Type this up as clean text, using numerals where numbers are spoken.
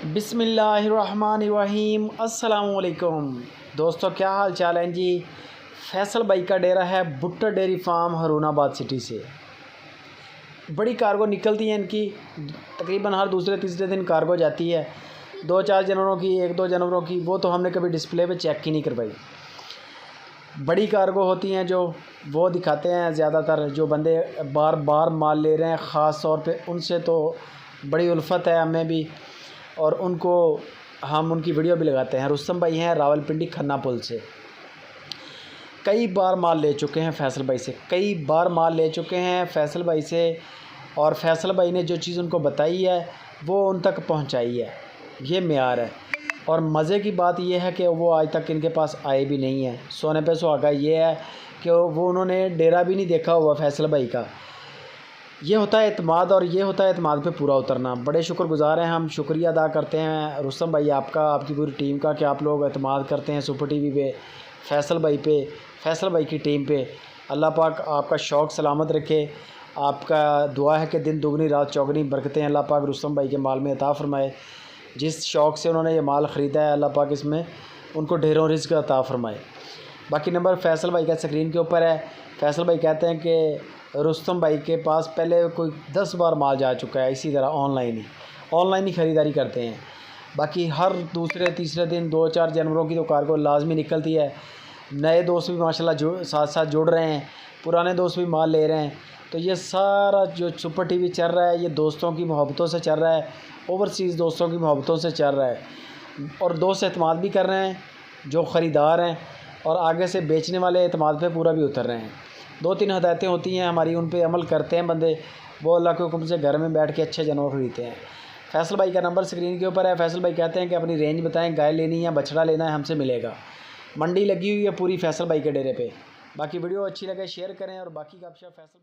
बिस्मिल्लाहिर्रहमानिर्रहीम। अस्सलामुअलैकुम दोस्तों, क्या हाल चाल है जी। फैसल भाई का डेरा है भुट्टा डेयरी फार्म हरूनाबाद सिटी से। बड़ी कार्गो निकलती है इनकी, तकरीबन हर दूसरे तीसरे दिन कार्गो जाती है। 2-4 जानवरों की, 1-2 जानवरों की, वो तो हमने कभी डिस्प्ले पे चेक ही नहीं करवाई। बड़ी कार्गो होती हैं जो वो दिखाते हैं ज़्यादातर, जो बंदे बार बार माल ले रहे हैं ख़ास तौर पे, उनसे तो बड़ी उल्फत है हमें भी, और उनको हम उनकी वीडियो भी लगाते हैं। रुस्तम भाई हैं रावलपिंडी खन्ना पुल से। कई बार माल ले चुके हैं फैसल भाई से, कई बार माल ले चुके हैं फैसल भाई से, और फैसल भाई ने जो चीज़ उनको बताई है वो उन तक पहुंचाई है। ये मेयार है। और मज़े की बात यह है कि वो आज तक इनके पास आए भी नहीं हैं। सोने पे सुहागा ये है कि वो उन्होंने डेरा भी नहीं देखा हुआ फैसल भाई का। ये होता है एतमाद, और ये होता है एतमाद पे पूरा उतरना। बड़े शुक्रगुज़ार हैं हम, शुक्रिया अदा करते हैं रुस्तम भाई आपका, आपकी पूरी टीम का, कि आप लोग एतमाद करते हैं सुपर टीवी पे, फैसल भाई पे, फैसल भाई की टीम पे। अल्लाह पाक आपका शौक़ सलामत रखे। आपका दुआ है कि दिन दुगनी रात चौगनी बरकतें अल्लाह पाक रुस्तम भाई के माल में अता फ़रमाए। जिस शौक़ से उन्होंने ये माल ख़रीदा है, अल्लाह पाक इसमें उनको ढेरों रिज़्क़ अता फ़रमाए। बाकी नंबर फैसल भाई का स्क्रीन के ऊपर है। फैसल भाई कहते हैं कि रुस्तम भाई के पास पहले कोई 10 बार माल जा चुका है, इसी तरह ऑनलाइन ही ख़रीदारी करते हैं। बाकी हर दूसरे तीसरे दिन 2-4 जानवरों की तो कार्गो लाजमी निकलती है। नए दोस्त भी माशाल्लाह साथ साथ जुड़ रहे हैं, पुराने दोस्त भी माल ले रहे हैं। तो ये सारा जो सुपर टीवी चल रहा है, ये दोस्तों की मोहब्बतों से चल रहा है, ओवरसीज़ दोस्तों की मोहब्बतों से चल रहा है। और दोस्त एतमाद भी कर रहे हैं जो ख़रीदार हैं, और आगे से बेचने वाले एतमाद पे पूरा भी उतर रहे हैं। 2-3 हदायतें होती हैं हमारी, उन पे अमल करते हैं बंदे, वो अल्लाह के हुक्म से घर में बैठ के अच्छे जानवर ख़रीदते हैं। फैसल भाई का नंबर स्क्रीन के ऊपर है। फैसल भाई कहते हैं कि अपनी रेंज बताएं, गाय लेनी है, बछड़ा लेना है, हमसे मिलेगा। मंडी लगी हुई है पूरी फैसल भाई के डेरे पे। बाकी वीडियो अच्छी लगे शेयर करें, और बाकी का फैसल भाई